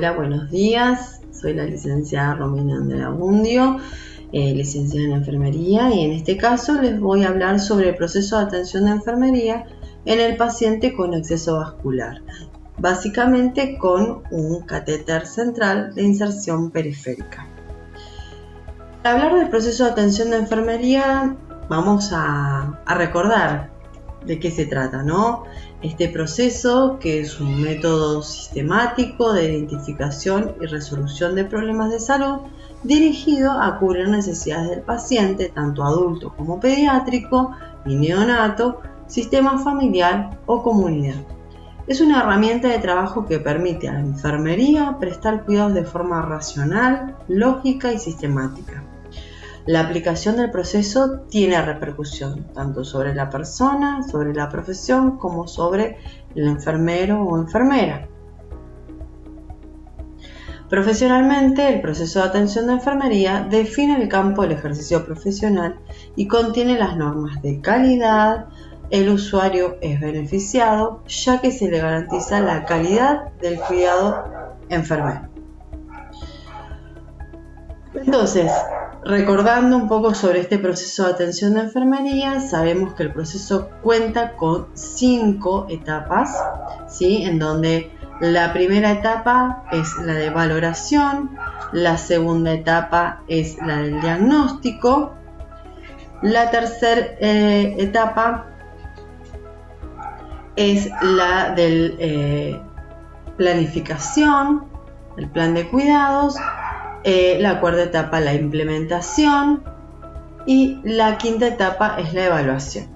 Hola, buenos días. Soy la licenciada Romina Andrea Bundio, licenciada en enfermería, y en este caso les voy a hablar sobre el proceso de atención de enfermería en el paciente con exceso vascular, básicamente con un catéter central de inserción periférica. Para hablar del proceso de atención de enfermería, vamos a recordar de qué se trata, ¿no? Este proceso, que es un método sistemático de identificación y resolución de problemas de salud dirigido a cubrir necesidades del paciente, tanto adulto como pediátrico y neonato, sistema familiar o comunidad. Es una herramienta de trabajo que permite a la enfermería prestar cuidados de forma racional, lógica y sistemática. La aplicación del proceso tiene repercusión tanto sobre la persona, sobre la profesión, como sobre el enfermero o enfermera. Profesionalmente, el proceso de atención de enfermería define el campo del ejercicio profesional y contiene las normas de calidad. El usuario es beneficiado ya que se le garantiza la calidad del cuidado enfermero. Entonces, recordando un poco sobre este proceso de atención de enfermería, sabemos que el proceso cuenta con 5 etapas, ¿sí? En donde la primera etapa es la de valoración, la segunda etapa es la del diagnóstico, la tercera etapa es la de planificación, el plan de cuidados. La cuarta etapa, la implementación, y la quinta etapa es la evaluación.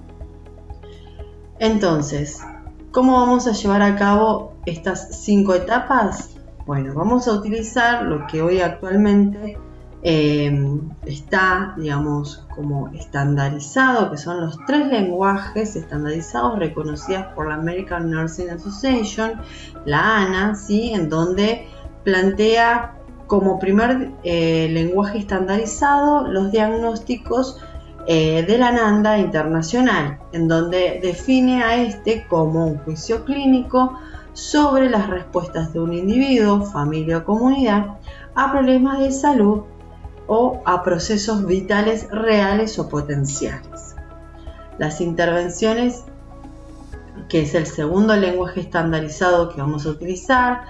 Entonces, ¿cómo vamos a llevar a cabo estas 5 etapas? Bueno, vamos a utilizar lo que hoy actualmente está, digamos, como estandarizado, que son los 3 lenguajes estandarizados reconocidos por la American Nursing Association, la ANA, ¿sí? En donde plantea como primer lenguaje estandarizado los diagnósticos de la NANDA internacional, en donde define a este como un juicio clínico sobre las respuestas de un individuo, familia o comunidad a problemas de salud o a procesos vitales reales o potenciales. Las intervenciones, que es el segundo lenguaje estandarizado que vamos a utilizar,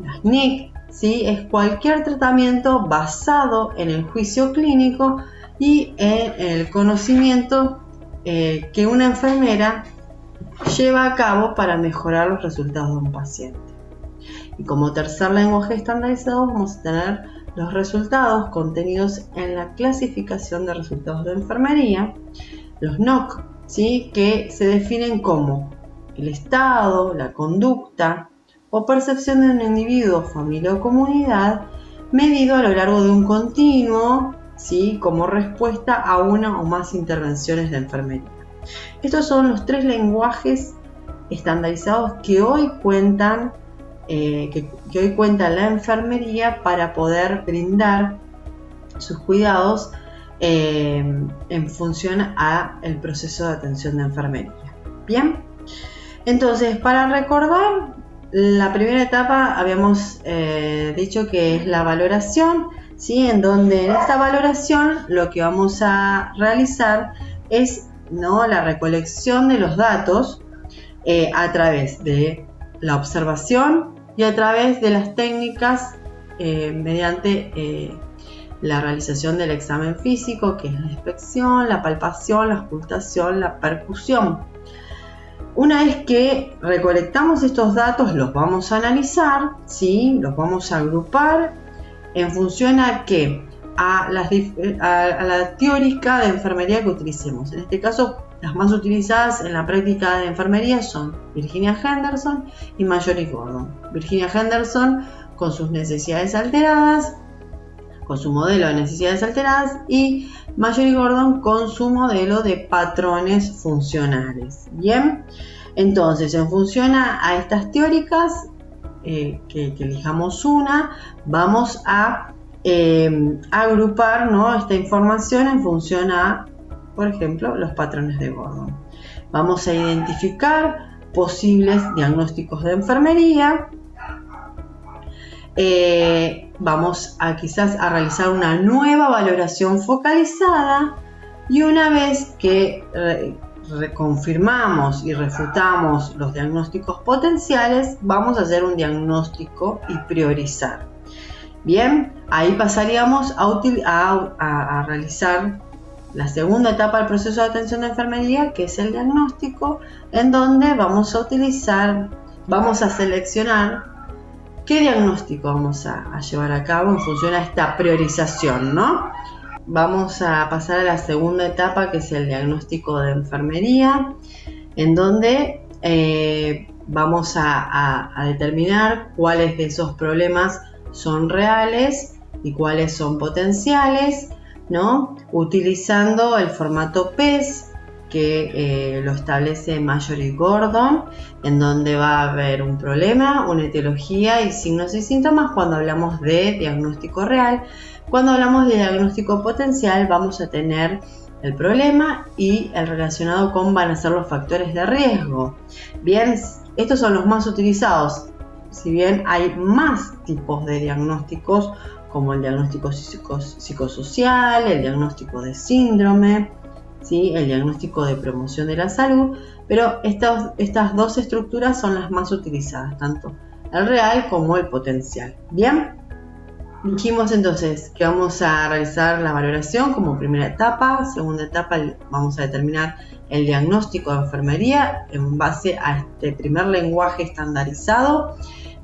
las NIC, ¿sí? Es cualquier tratamiento basado en el juicio clínico y en el conocimiento que una enfermera lleva a cabo para mejorar los resultados de un paciente. Y como tercer lenguaje estandarizado vamos a tener los resultados contenidos en la clasificación de resultados de enfermería, los NOC, ¿sí? Que se definen como el estado, la conducta o percepción de un individuo, familia o comunidad, medido a lo largo de un continuo, ¿sí? Como respuesta a una o más intervenciones de enfermería. Estos son los 3 lenguajes estandarizados que hoy cuentan, que hoy cuenta la enfermería para poder brindar sus cuidados en función al proceso de atención de enfermería. Bien, entonces, para recordar, la primera etapa habíamos dicho que es la valoración, ¿sí? En donde en esta valoración lo que vamos a realizar es, ¿no?, la recolección de los datos a través de la observación y a través de las técnicas mediante la realización del examen físico, que es la inspección, la palpación, la auscultación, la percusión. Una vez que recolectamos estos datos, los vamos a analizar, ¿sí? Los vamos a agrupar en función a qué, a la teórica de enfermería que utilicemos. En este caso, las más utilizadas en la práctica de enfermería son Virginia Henderson y Marjorie Gordon. Virginia Henderson con sus necesidades alteradas, con su modelo de necesidades alteradas, y Marjorie Gordon con su modelo de patrones funcionales. Bien, entonces en función a estas teóricas, que elijamos una, vamos a agrupar, ¿no?, esta información en función a, por ejemplo, los patrones de Gordon. Vamos a identificar posibles diagnósticos de enfermería, vamos a quizás a realizar una nueva valoración focalizada, y una vez que reconfirmamos y refutamos los diagnósticos potenciales, vamos a hacer un diagnóstico y priorizar. Bien, ahí pasaríamos a realizar la segunda etapa del proceso de atención de enfermería, que es el diagnóstico, en donde vamos a seleccionar qué diagnóstico vamos a llevar a cabo en función a esta priorización, ¿no? Vamos a pasar a la segunda etapa, que es el diagnóstico de enfermería, en donde vamos a determinar cuáles de esos problemas son reales y cuáles son potenciales, ¿no? Utilizando el formato PES, que lo establece Mallory-Gordon, en donde va a haber un problema, una etiología y signos y síntomas cuando hablamos de diagnóstico real. Cuando hablamos de diagnóstico potencial, vamos a tener el problema y el relacionado con van a ser los factores de riesgo. Bien, estos son los más utilizados. Si bien hay más tipos de diagnósticos, como el diagnóstico psicosocial, el diagnóstico de síndrome, ¿sí? El diagnóstico de promoción de la salud, pero estas dos estructuras son las más utilizadas, tanto el real como el potencial. Bien, dijimos entonces que vamos a realizar la valoración como primera etapa. Segunda etapa, vamos a determinar el diagnóstico de enfermería en base a este primer lenguaje estandarizado,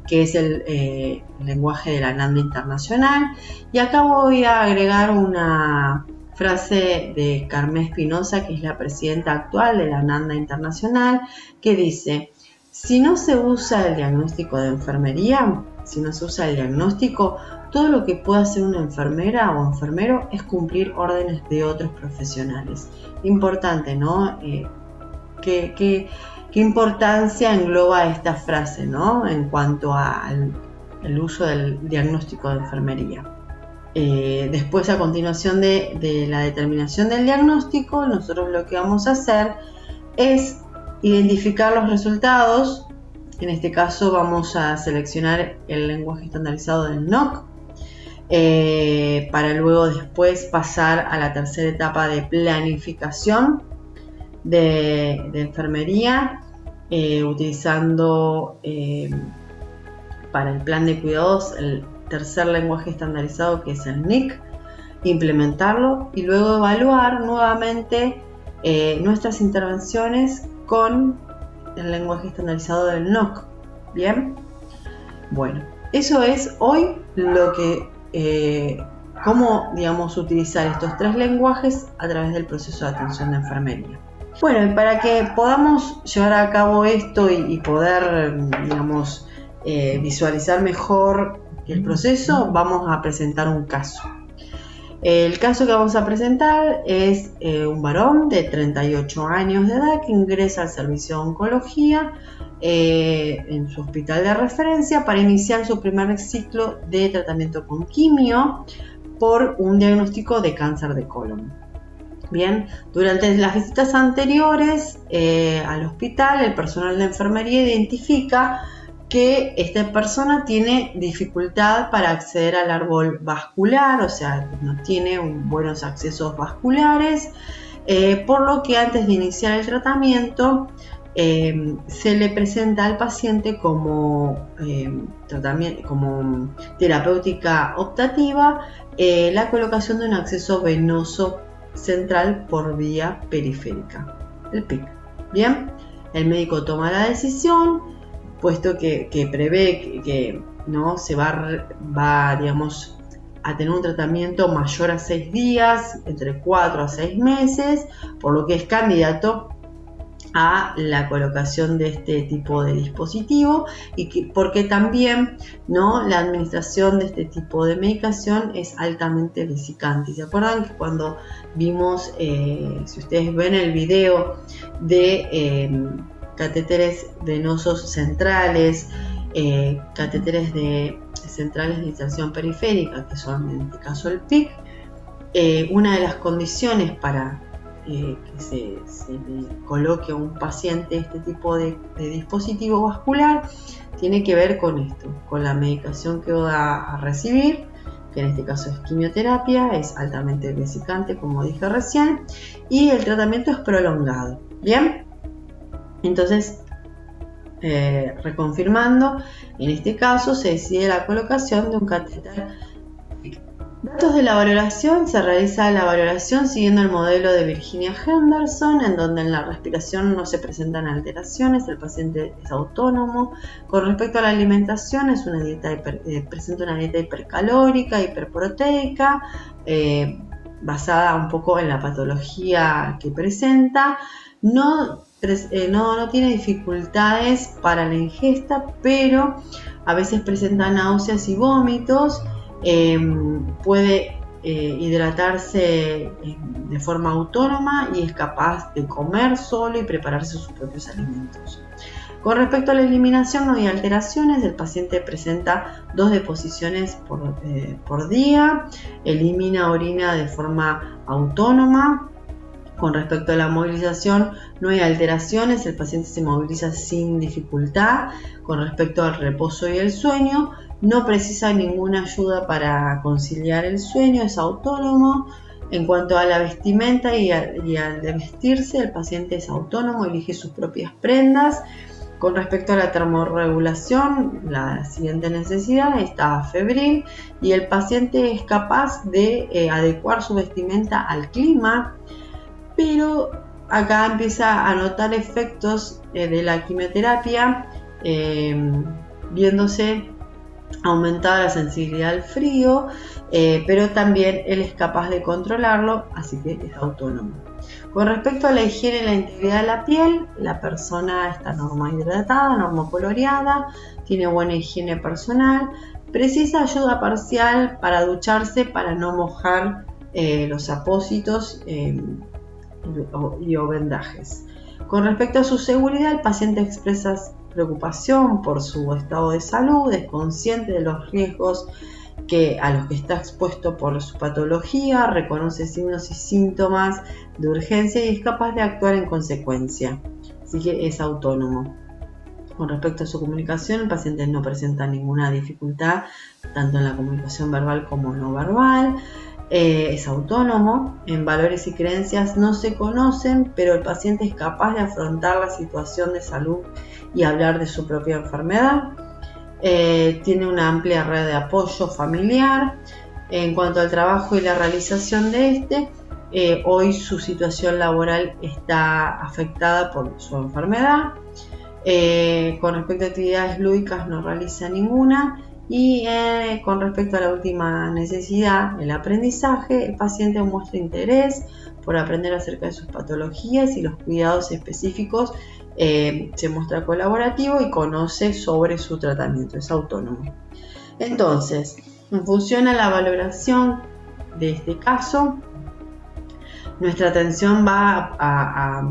que es el lenguaje de la NANDA Internacional. Y acá voy a agregar una frase de Carmen Espinosa, que es la presidenta actual de la NANDA Internacional, que dice: si no se usa el diagnóstico de enfermería, si no se usa el diagnóstico, todo lo que puede hacer una enfermera o enfermero es cumplir órdenes de otros profesionales. Importante, ¿no? ¿Qué importancia engloba esta frase, ¿no? En cuanto al uso del diagnóstico de enfermería. Después, a continuación de la determinación del diagnóstico, nosotros lo que vamos a hacer es identificar los resultados. En este caso vamos a seleccionar el lenguaje estandarizado del NOC, para luego después pasar a la tercera etapa de planificación de enfermería, utilizando para el plan de cuidados el tercer lenguaje estandarizado, que es el NIC, implementarlo y luego evaluar nuevamente nuestras intervenciones con el lenguaje estandarizado del NOC. Bien, bueno, eso es hoy lo que cómo, digamos, utilizar estos tres lenguajes a través del proceso de atención de enfermería. Bueno, y para que podamos llevar a cabo esto y poder, digamos, visualizar mejor el proceso, vamos a presentar un caso. El caso que vamos a presentar es un varón de 38 años de edad que ingresa al servicio de oncología en su hospital de referencia para iniciar su primer ciclo de tratamiento con quimio por un diagnóstico de cáncer de colon. Bien, durante las visitas anteriores al hospital, el personal de enfermería identifica que esta persona tiene dificultad para acceder al árbol vascular, o sea, no tiene buenos accesos vasculares, por lo que antes de iniciar el tratamiento se le presenta al paciente como terapéutica optativa la colocación de un acceso venoso central por vía periférica, el PIC. Bien, el médico toma la decisión, puesto que prevé que no se va digamos, a tener un tratamiento mayor a 6 días, entre 4 a 6 meses, por lo que es candidato a la colocación de este tipo de dispositivo, porque también, ¿no?, la administración de este tipo de medicación es altamente vesicante. ¿Se acuerdan que cuando vimos, si ustedes ven el video de catéteres venosos centrales, catéteres centrales de inserción periférica, que son en este caso el PIC, una de las condiciones para que se le coloque a un paciente este tipo de dispositivo vascular tiene que ver con esto, con la medicación que va a recibir, que en este caso es quimioterapia, es altamente vesicante, como dije recién, y el tratamiento es prolongado. Bien, entonces, reconfirmando, en este caso se decide la colocación de un catéter. Datos de la valoración: se realiza la valoración siguiendo el modelo de Virginia Henderson, en donde en la respiración no se presentan alteraciones, el paciente es autónomo. Con respecto a la alimentación, es una dieta presenta una dieta hipercalórica, hiperproteica, basada un poco en la patología que presenta. No tiene dificultades para la ingesta, pero a veces presenta náuseas y vómitos. Puede hidratarse de forma autónoma y es capaz de comer solo y prepararse sus propios alimentos. Con respecto a la eliminación, no hay alteraciones. El paciente presenta 2 deposiciones por día, elimina orina de forma autónoma. Con respecto a la movilización, no hay alteraciones, el paciente se moviliza sin dificultad. Con respecto al reposo y el sueño, no precisa ninguna ayuda para conciliar el sueño, es autónomo. En cuanto a la vestimenta y al de vestirse, el paciente es autónomo, elige sus propias prendas. Con respecto a la termorregulación, la siguiente necesidad: está febril y el paciente es capaz de adecuar su vestimenta al clima, pero acá empieza a notar efectos de la quimioterapia, viéndose aumentada la sensibilidad al frío, pero también él es capaz de controlarlo, así que es autónomo. Con respecto a la higiene y la integridad de la piel, la persona está normohidratada, normocoloreada, tiene buena higiene personal, precisa ayuda parcial para ducharse para no mojar los apósitos o vendajes. Con respecto a su seguridad, el paciente expresa preocupación por su estado de salud, es consciente de los riesgos a los que está expuesto por su patología, reconoce signos y síntomas de urgencia y es capaz de actuar en consecuencia, así que es autónomo. Con respecto a su comunicación, el paciente no presenta ninguna dificultad, tanto en la comunicación verbal como no verbal. Es autónomo. En valores y creencias no se conocen, pero el paciente es capaz de afrontar la situación de salud y hablar de su propia enfermedad. Tiene una amplia red de apoyo familiar. En cuanto al trabajo y la realización de hoy su situación laboral está afectada por su enfermedad. Con respecto a actividades lúdicas, no realiza ninguna. Y con respecto a la última necesidad, el aprendizaje, el paciente muestra interés por aprender acerca de sus patologías y los cuidados específicos, se muestra colaborativo y conoce sobre su tratamiento, es autónomo. Entonces, en función a la valoración de este caso, nuestra atención va a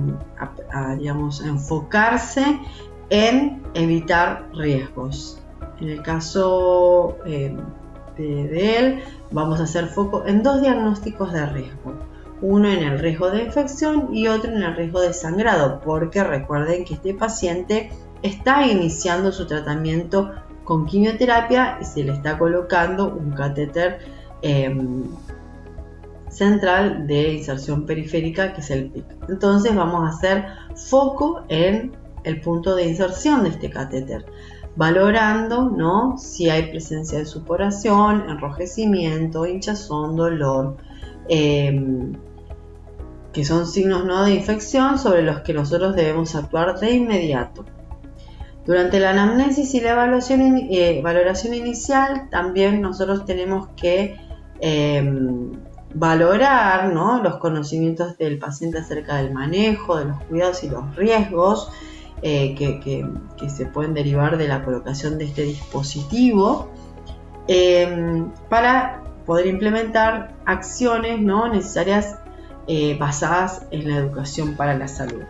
enfocarse en evitar riesgos. En el caso de él, vamos a hacer foco en 2 diagnósticos de riesgo. Uno en el riesgo de infección y otro en el riesgo de sangrado, porque recuerden que este paciente está iniciando su tratamiento con quimioterapia y se le está colocando un catéter central de inserción periférica, que es el PIC. Entonces vamos a hacer foco en el punto de inserción de este catéter, valorando, ¿no?, si hay presencia de supuración, enrojecimiento, hinchazón, dolor, que son signos, ¿no?, de infección sobre los que nosotros debemos actuar de inmediato. Durante la anamnesis y la valoración inicial, también nosotros tenemos que valorar, ¿no?, los conocimientos del paciente acerca del manejo, de los cuidados y los riesgos que se pueden derivar de la colocación de este dispositivo, para poder implementar acciones, ¿no?, necesarias basadas en la educación para la salud.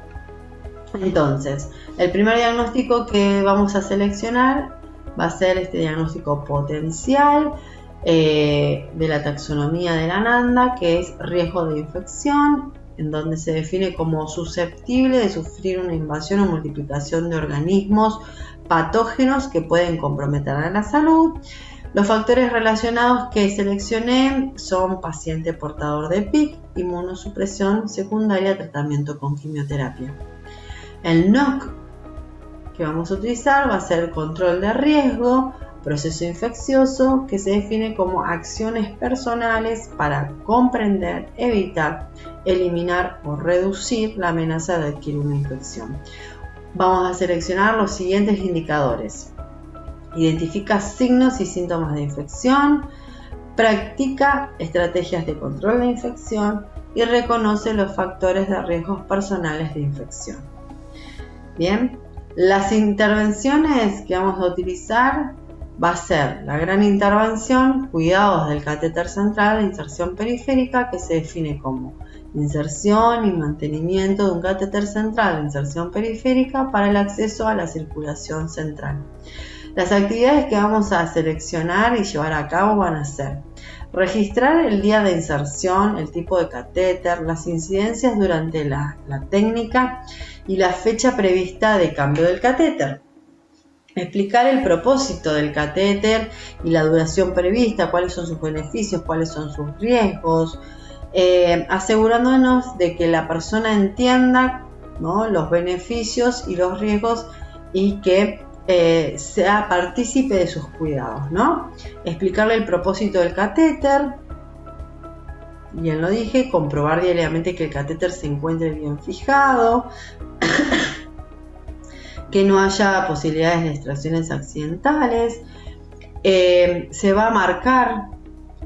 Entonces, el primer diagnóstico que vamos a seleccionar va a ser este diagnóstico potencial de la taxonomía de la NANDA, que es riesgo de infección, en donde se define como susceptible de sufrir una invasión o multiplicación de organismos patógenos que pueden comprometer a la salud. Los factores relacionados que seleccioné son paciente portador de PIC, inmunosupresión secundaria, tratamiento con quimioterapia. El NOC que vamos a utilizar va a ser el control de riesgo, proceso infeccioso, que se define como acciones personales para comprender, evitar, eliminar o reducir la amenaza de adquirir una infección. Vamos a seleccionar los siguientes indicadores. Identifica signos y síntomas de infección, practica estrategias de control de infección y reconoce los factores de riesgos personales de infección. Bien, las intervenciones que vamos a utilizar va a ser la gran intervención, cuidados del catéter central de inserción periférica, que se define como inserción y mantenimiento de un catéter central de inserción periférica para el acceso a la circulación central. Las actividades que vamos a seleccionar y llevar a cabo van a ser registrar el día de inserción, el tipo de catéter, las incidencias durante la técnica y la fecha prevista de cambio del catéter. Explicar el propósito del catéter y la duración prevista, cuáles son sus beneficios, cuáles son sus riesgos, asegurándonos de que la persona entienda, ¿no?, los beneficios y los riesgos y que sea partícipe de sus cuidados, ¿no? Explicarle el propósito del catéter, bien lo dije, comprobar diariamente que el catéter se encuentre bien fijado, que no haya posibilidades de extracciones accidentales. Se va a marcar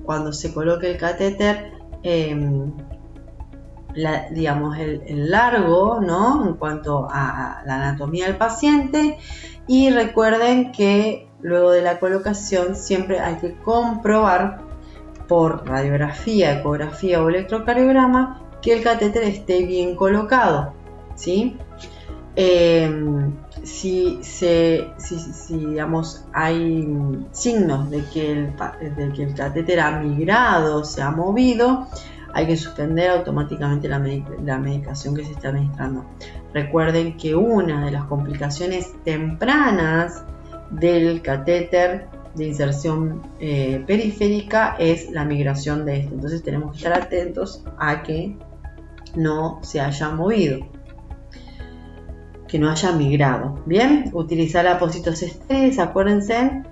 cuando se coloque el catéter el largo, ¿no?, en cuanto a la anatomía del paciente. Y recuerden que luego de la colocación siempre hay que comprobar por radiografía, ecografía o electrocardiograma que el catéter esté bien colocado, ¿sí? Si digamos, hay signos de que el catéter ha migrado, se ha movido, hay que suspender automáticamente la medicación que se está administrando. Recuerden que una de las complicaciones tempranas del catéter de inserción periférica es la migración de este. Entonces tenemos que estar atentos a que no se haya movido, que no haya migrado. Bien, utilizar apósitos estériles, acuérdense,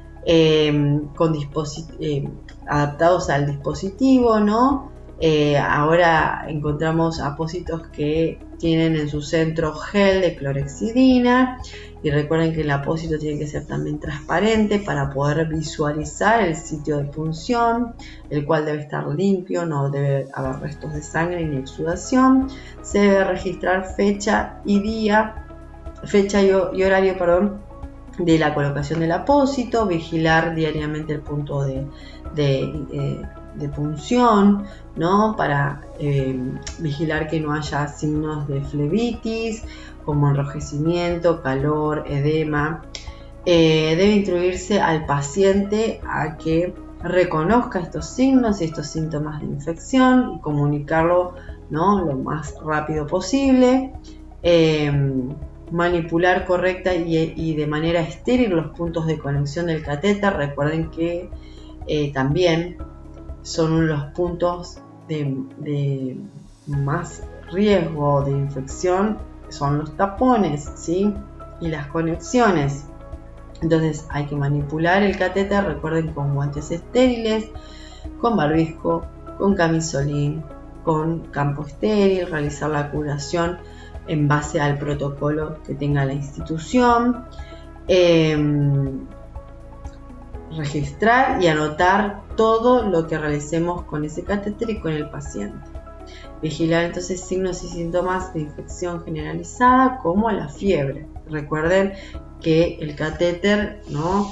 adaptados al dispositivo, ¿no? Ahora encontramos apósitos que tienen en su centro gel de clorhexidina, y recuerden que el apósito tiene que ser también transparente para poder visualizar el sitio de punción, el cual debe estar limpio, no debe haber restos de sangre ni exudación. Se debe registrar fecha y horario de la colocación del apósito, vigilar diariamente el punto de punción, ¿no?, para vigilar que no haya signos de flebitis como enrojecimiento, calor, edema. Debe instruirse al paciente a que reconozca estos signos y estos síntomas de infección y comunicarlo, ¿no?, lo más rápido posible. Manipular correcta y de manera estéril los puntos de conexión del catéter. Recuerden que también son los puntos de más riesgo de infección, son los tapones, ¿sí?, y las conexiones. Entonces hay que manipular el catéter, recuerden, con guantes estériles, con barbijo, con camisolín, con campo estéril, realizar la curación en base al protocolo que tenga la institución. Registrar y anotar todo lo que realicemos con ese catéter y con el paciente. Vigilar entonces signos y síntomas de infección generalizada como la fiebre. Recuerden que el catéter, ¿no?,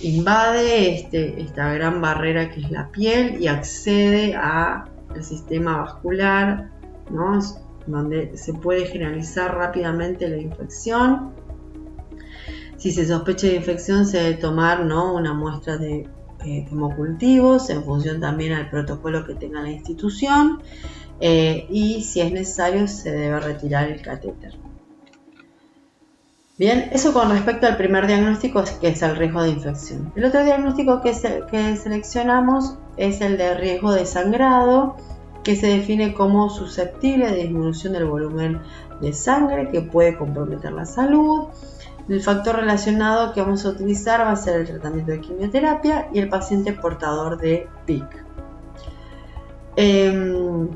invade esta gran barrera que es la piel y accede al sistema vascular, ¿no?, donde se puede generalizar rápidamente la infección. Si se sospecha de infección, se debe tomar, ¿no?, una muestra de hemocultivos en función también al protocolo que tenga la institución, y si es necesario se debe retirar el catéter. Bien, eso con respecto al primer diagnóstico, que es el riesgo de infección. El otro diagnóstico que seleccionamos es el de riesgo de sangrado, que se define como susceptible de disminución del volumen de sangre que puede comprometer la salud. El factor relacionado que vamos a utilizar va a ser el tratamiento de quimioterapia y el paciente portador de PIC. El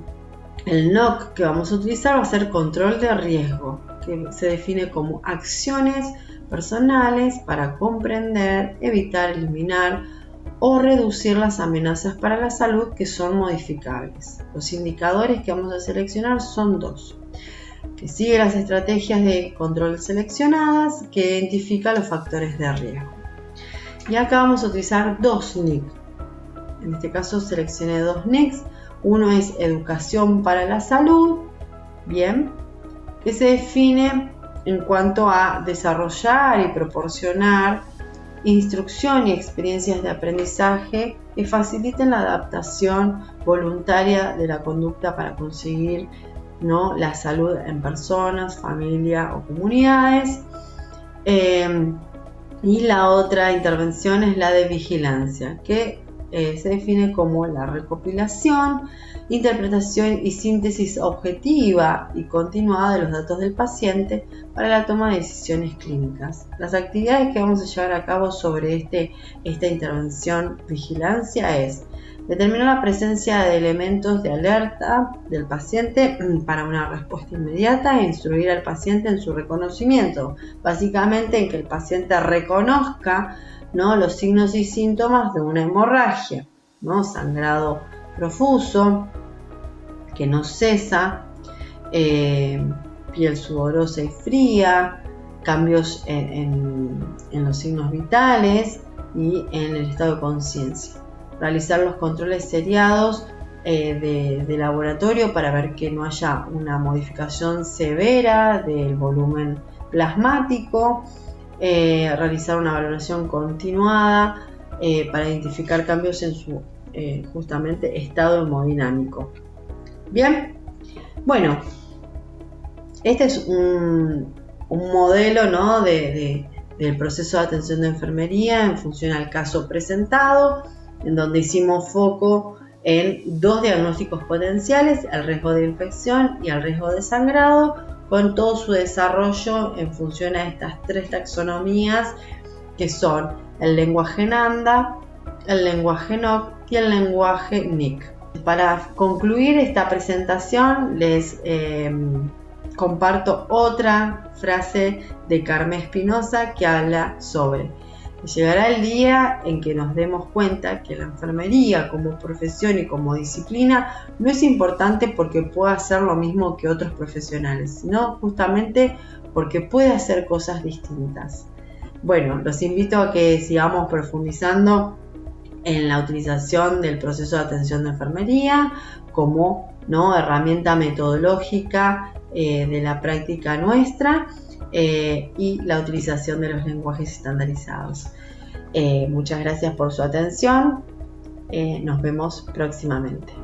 NOC que vamos a utilizar va a ser control de riesgo, que se define como acciones personales para comprender, evitar, eliminar o reducir las amenazas para la salud que son modificables. Los indicadores que vamos a seleccionar son dos: que sigue las estrategias de control seleccionadas, que identifica los factores de riesgo. Y acá vamos a utilizar dos NIC. En este caso seleccioné dos NICs. Uno es educación para la salud, bien, que se define en cuanto a desarrollar y proporcionar instrucción y experiencias de aprendizaje que faciliten la adaptación voluntaria de la conducta para conseguir la salud en personas, familia o comunidades. Y la otra intervención es la de vigilancia, que se define como la recopilación, interpretación y síntesis objetiva y continuada de los datos del paciente para la toma de decisiones clínicas. Las actividades que vamos a llevar a cabo sobre esta intervención vigilancia es determinar la presencia de elementos de alerta del paciente para una respuesta inmediata e instruir al paciente en su reconocimiento, básicamente en que el paciente reconozca los signos y síntomas de una hemorragia, sangrado profuso que no cesa, piel sudorosa y fría, cambios en los signos vitales y en el estado de conciencia. Realizar los controles seriados de laboratorio para ver que no haya una modificación severa del volumen plasmático. Realizar una valoración continuada para identificar cambios en su justamente estado hemodinámico. Bien, bueno, este es un modelo del proceso de atención de enfermería en función al caso presentado, en donde hicimos foco en dos diagnósticos potenciales: el riesgo de infección y el riesgo de sangrado, con todo su desarrollo en función a estas tres taxonomías que son el lenguaje NANDA, el lenguaje NOC y el lenguaje NIC. Para concluir esta presentación les comparto otra frase de Carmen Espinosa que habla sobre: llegará el día en que nos demos cuenta que la enfermería como profesión y como disciplina no es importante porque pueda hacer lo mismo que otros profesionales, sino justamente porque puede hacer cosas distintas. Bueno, los invito a que sigamos profundizando en la utilización del proceso de atención de enfermería como herramienta metodológica de la práctica nuestra, y la utilización de los lenguajes estandarizados. Muchas gracias por su atención. Nos vemos próximamente.